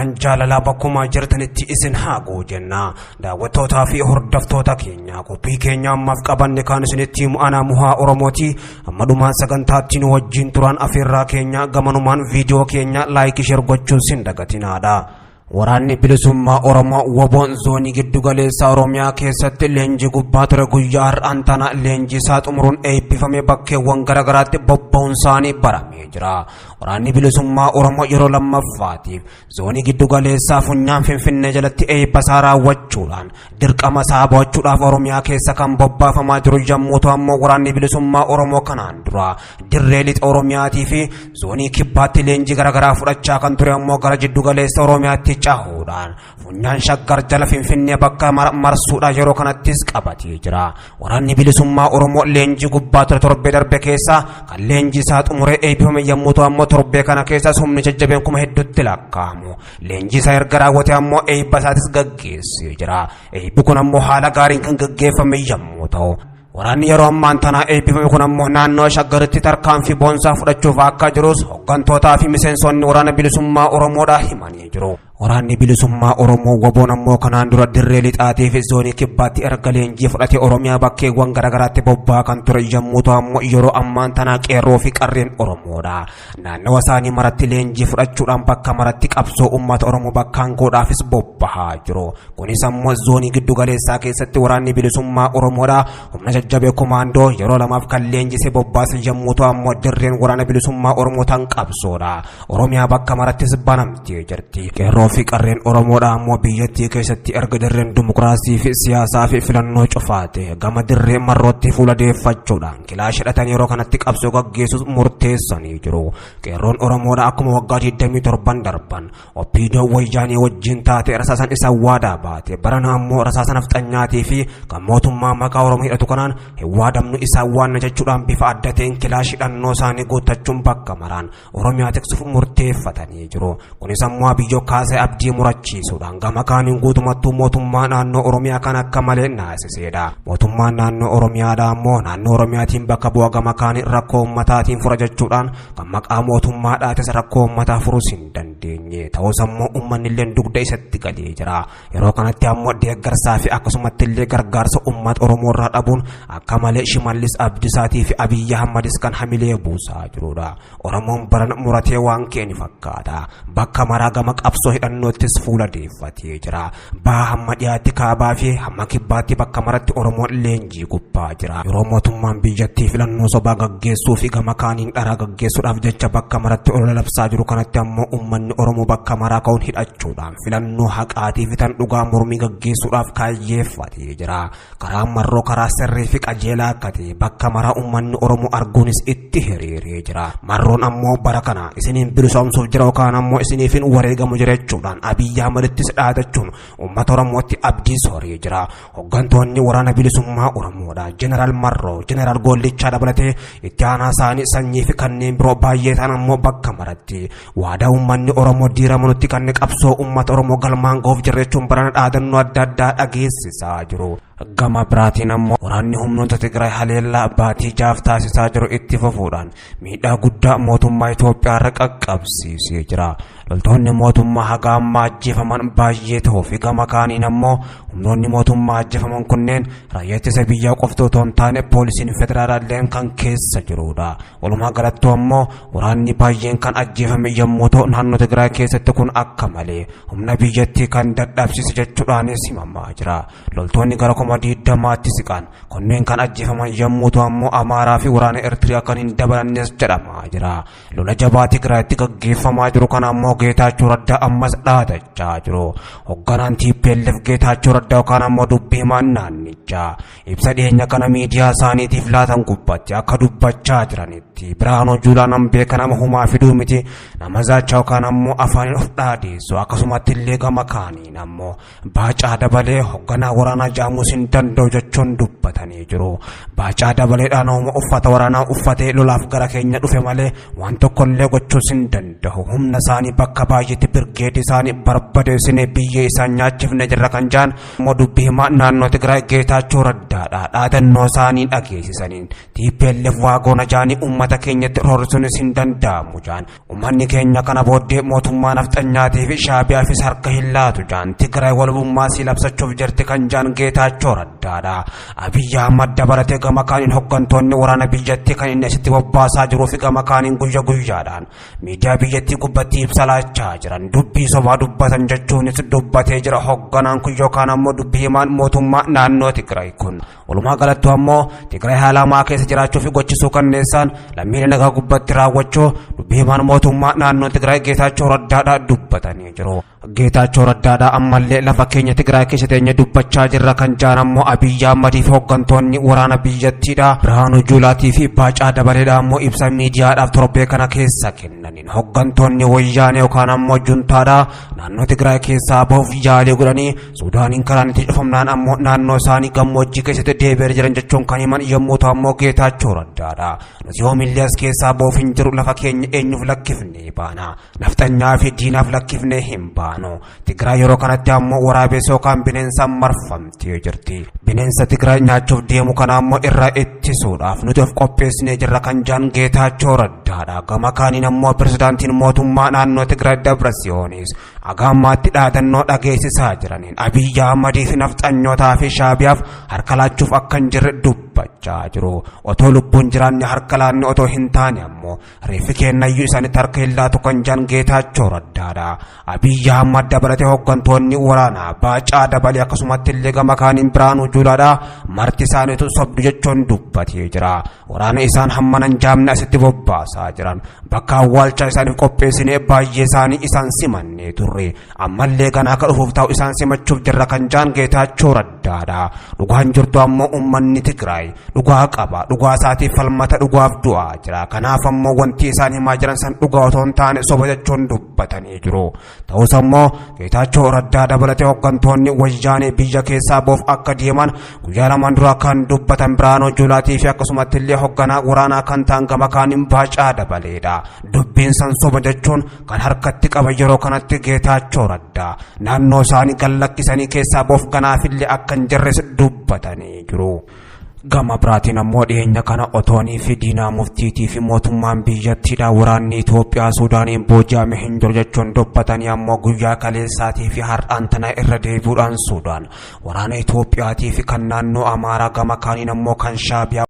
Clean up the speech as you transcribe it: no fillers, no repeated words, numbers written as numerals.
Halkan jaalalaa bakkuma jirtanitti isin haa ga'u jenna. Daawwattootaa fi hordoftoota keenya qophii keenya ammaaf qabanne kan isinitti himu ana Muhaa Oromooti. Amma dhumaan sagantaatti nu wajjin turan afeerraa keenya gamanumaan viidiyoo keenya laayikii sheer gochuun sin dagatinaadha. Waraanni bilisummaa Oromoo WBOn zoonii giddugaleessa Oromiyaa keessatti leenjii gubbaa ture guyyaa har'aan tana leenjii isaa xumuruun eebbifame bakkeewwan garaagaraatti bobba'uun isaanii baramee jira. Waraanni bilisummaa Oromoo yeroo lammaffaatiif zoonii giddugaleessaa Funyaan Finfinnee jalatti eebba isaa raawwachuudhaan dirqama isaa bahachuudhaaf Oromiyaa keessa kan bobbaafamaa jiru yommuu ta'u ammoo waraanni bilisummaa Oromoo kanaan dura dirree lixa Oromiyaatii fi zoonii kibbaatti leenjii garaagaraa fudhachaa kan ture ammoo gara giddugaleessa Oromiyaatti cahuudhaan Funyaan Shaggar jala Finfinnee bakka marsuudhaan yeroo kanattis qabatee jira. Waraanni bilisummaa Oromoo leenjii gubbaa ture torbee darbe keessa kan leenjii isaa xumuree eebbifame yommuu ta'u ammoo torbee kana keessa humni jajjabeen kuma hedduutti lakkaa'amu leenjii isaa erga raawwate ammoo eebba isaatis gaggeessee jira. Eebbi kun ammoo haala gaariin kan gaggeeffame yommuu ta'u waraanni yeroo ammaan tana eebbifame kun ammoo naannoo Shaggaritti tarkaanfii boonsaa fudhachuuf akka jirus hooggantootaa fi miseensonni waraana bilisummaa Oromoodhaa himanii jiru. Waraanni bilisummaa Oromoo WBOn ammoo kanaan dura dirree lixaatii fi zoonii kibbaatti erga leenjii fudhate Oromiyaa bakkeewwan garaagaraatti bobba'aa kan ture yommuu ta'u ammoo yeroo ammaan tana qeerroo fi qarreen Oromoodha. Naannawa isaanii maratti leenjii fudhachuudhaan bakka maratti qabsoo uummata Oromoo bakkaan godhaafis bobba'aa jiru. Kunis ammoo zoonii giddugaleessaa keessatti waraanni bilisummaa Oromoodha humna jajjabee komaandoo yeroo lamaaf kan leenjisee bobbaase yommuu ta'u ammoo dirreen waraana bilisummaa Oromoo tan qabsoodha. Oromiyaa bakka marattis banamtee jirti. Qeerroo fi qarreen Oromoodha ammoo biyyattii keessatti erga dirreen dimokiraasii fi siyaasaa fi filannoo cufaate gama dirree marrootti fuula deeffachuudhaan kilaash hidhatan yeroo kanatti qabsoo gaggeessuus murteessanii jiru. Qeerroon Oromoodha akkuma waggaa 27 darban Oppiidoo Wayyaanee wajjin taate rasaasan isa waadaa baate barana ammoo rasaasa nafxanyaatii fi kan mootummaa maqaa Oromoo hidhatu kanaan hin waadamnu isaa waanna jechuudhaan bifa adda ta'een kilaash hidhannoo isaanii guuttachuun bakka maraan Oromiyaa tiksuuf murteeffatanii jiru. Kunis ammoo biyyoo kaasee abdii murachiisuudhaan gama kaaniin guutumattuu mootummaa naannoo Oromiyaa kan akka malee naasiseedha. Mootummaan naannoo Oromiyaadha ammoo naannoo Oromiyaatiin bakka bu'a gama kaaniin rakkoo ummataatiin fura jechuudhaan kan maqaa mootummaadhaatis rakkoo ummataa furuus hin dandeenye ta'us ammoo ummanni illee dugda isatti galee jira. Yeroo kanatti ammoo deeggarsaa fi akkasumatti illee gargaarsa ummata Oromoo irraa dhabuun akka malee Shimallis Abdiisaatii fi Abiyyi Ahmadis kan hamilee buusaa jirudha. Oromoon baran muratee waan keeni fakkaata. Bakka maraa gama qabsoo hidhannoottis fuula deeffatee jira. Baha hamma dhiyaatti kaabaa fi hamma kibbaatti bakka maratti Oromoon leenjii gubbaa jira. Yeroo mootummaan biyyattii filannoo sobaa gaggeessuu fi gama kaaniin dharaa gaggeessuudhaaf jecha bakka maratti olola labsaa jiru kanatti ammoo ummanni Oromoo bakka maraa ka'uun hidhachuudhaan filannoo haqaatii fi tan dhugaa mormii gaggeessuudhaaf kaayyeeffatee jira. Karaa marroo karaa sirrii fi qajeelaa akka ta'e bakka maraa ummanni Oromoo arguunis itti hiriiree jira. Marroon ammoo bara kana isiniin bilisoomsuuf jira yookaan ammoo isiniifin wareegamu jira jechuudhaan Abiyyi Ahmadittis dhaadachuun uummata Oromootti abdii sooree jira. Hooggantoonni waraana bilisummaa Oromoodha. Jeneraal Marroo, Jeneraal Gollichaa dabalatee itti aanaa isaanii sanyii fi kanneen biroo baay'ee ta'an ammoo bakka maratti waadaa uummanni Oromoo diiramanutti kan qabsoo uummata Oromoo galmaan ga'uuf jirreechuun barana dhaadannoo adda addaa dhageessisaa jiru. Gama biraatiin ammoo waraanni humnoota Tigraay haleellaa baatii jaaf taasisaa jiru itti fufuudhaan miidhaa guddaa mootummaa Itoophiyaa irra qaqqabsiisee jira. Loltoonni mootummaa haga ammaa ajjeefaman baay'ee ta'uu fi gama kaaniin ammoo humnoonni mootummaa ajjeefaman kunneen raayyaa ittisa biyyaa qofti otoo hin taane poolisiin federaalaalleen kan keessa jirudha. Walumaa galatti ammoo waraanni baay'een kan ajjeefame yommuu ta'u naannoo Tigraay keessatti kun akka malee humna biyyattii kan dadhabsiise jechuudhaanis himamaa jira. Loltoonni gara 20 siqan kunneen kan ajjeefaman yommuu ta'u ammoo Amaaraa fi waraana Eertiriyaa kan hin dabalannes jedhamaa jira. Lola jabaa Tigraayitti gaggeeffamaa jiru kana ammoo Geetaachoo Raddaa ammas dhaadachaa jiru. Hoogganaan TPLF Geetaachoo Raddaa yookaan ammoo dubbii himaan naannichaa ibsa dhiyeenya kana miidiyaa isaaniitiif laatan gubbatti akka dubbachaa jiranitti Biraanoo Juulaa beeka nama humaa fiduu miti nama zaachaa yookaan ammoo afaaniin of dhaadeessu akkasumatti illee gama kaaniin ammoo Baacaa Dabalee hoogganaa waraanaa jaamus hin danda'u jechuun dubbatanii jiru. Baacaa Dabaleedhaan uffata waraanaa uffatee lolaaf gara keenya dhufe malee waan tokkollee gochuus hin danda'u. Humna isaanii bakka baay'eetti birgeedii isaanii barbadeessine biyya isaan nyaachifne jirra kan jaan dubbii himaa naannoo Tigraay Geetaachoo Raddaadha dhaadannoo isaanii dhageessisaniin TPLF waagoona jaanii uummata keenyatti roorsuunis hin danda'amu jaan uummanni keenya kana booddee mootummaa nafxanyaatii fi Shaabiyaafis harka hin laatu jaan Tigraay walabummaa sii labsachuuf jirti kan jaan Geetaachoo Raddaadha. Abiyyi Ahmad dabalatee gama kaaniin hooggantoonni waraana biyyattii kan inni asitti bobbaasaa jiruu fi gama kaaniin guyyaa guyyaadhaan miidiyaa biyyattii gubbatti ibsa laachaa jiran dubbii sobaa dubbatan jechuunis dubbatee jira hoogganaan kun yookaan ammoo dubbii himaan mootummaa naannoo Tigraay kun. Walumaa galatti ammoo Tigraay haala hamaa keessa jiraachuu fi gochisuu kanneessaan lammiilee nagaa gubbatti raawwachuu dubbii himaan mootummaa naannoo Tigraay Geetaachoo Raddaadhaa dubbatanii jiru. Geetaachoo Raddaadhaa ammallee lafa keenya Tigraay keessa teenye dubbachaa jirra kan jaan ammoo Abiyyi Ahmadii fi hooggantoonni waraana biyyattiidha Birhaanuu Juulaatii fi Baacaa Dabaleedha ammoo ibsa miidiyaadhaaf torbee kana keessa kennaniin hooggantoonni wayyaanee yookaan ammoo juntaadha naannoo Tigraay keessaa bahuuf yaalii godhanii Suudaaniin karaan itti cufamnaan ammoo naannoo isaanii gammoojjii keessatti deebi'aa jiran jechuun kan himan yommuu ta'u ammoo Geetaachoo Raddaadha. Nuti yoomillee as keessaa bahuuf hin jiru lafa keenya eenyuuf lakkifnee baana nafxanyaa fi diinaaf lakkifnee hin baanu. Tigraay yeroo kanatti ammoo waraabessa yookaan bineensa marfamtee jirti. Bineensa Tigraay nyaachuuf deemu kana ammoo irraa ittisuudhaaf nuti of qopheessinee jirra kan jaan Geetaachoo Raddaadha. Gama kaaniin ammoo pirezidaantiin mootummaa naannoo Tigraay Dabrasiyoonis agaammaatti dhaadannoo dhageessisaa jiraniin Abiyyi Ahmadii fi nafxanyootaa fi Shaabiyaaf harka laachuuf akka hin jirre dubbachaa jiru. Otoo lubbuun jiraanne harka laanne otoo hin taane ammoo reeffi kennayyuu isaanitti harka hin laatu kan jaan Geetaachoo Raddaadha. Abiyyi Ahmad dabalatee hooggantoonni waraanaa Baacaa Dabalee akkasumatti illee gama kaaniin Birhaanuu Juulaadha marti isaaniitu sobdu jechuun dubbatee jira. Waraana isaan hammanan jaamne asitti bobbaasaa jiran bakka awwaalchaa isaaniif qopheessinee baay'ee isaanii isaan simannee turre ammallee ganaa akka dhufuuf ta'u isaan simachuuf jirra kan jaan Geetaachoo Raddaadha. Dhugaan jirtu ammoo uummanni Tigraay dhugaa qaba dhugaa isaatiif falmata dhugaaf du'aa jira kanaaf ammoo wanti isaan himaa jiran san dhugaa otoo hin taane soba jechuun dubbatanii jiru. Ta'us ammoo Geetaachoo Raddaa dabalatee hooggantoonni wayyaanee biyya keessaa bahuuf akka deeman guyyaa lamaan dura kan dubbatan Birhaanuu Juulaatii fi akkasumatti illee hoogganaa waraanaa kan ta'an gama kaaniin Baacaa Dabaleedha. Dubbiin san soba jechuun kan harkatti qaban yeroo kanatti Geetaachoo Raddaa naannoo isaanii gallakkisanii keessaa bahuuf ganaafillee akka hin jirres dubbatanii jiru. Gama biraatiin ammoo dhiyeenya kana otoonii fi diinaa muftiitii fi mootummaan biyyattiidha waraanni Itoophiyaa Suudaaniin booji'ame hin jiru jechuun dubbatanii ammoo guyyaa kaleessaatii fi har'aan tana irra deebi'uudhaan Suudaan waraana Itoophiyaatii fi kan naannoo Amaaraa gama kaaniin ammoo kan Shaabiyaa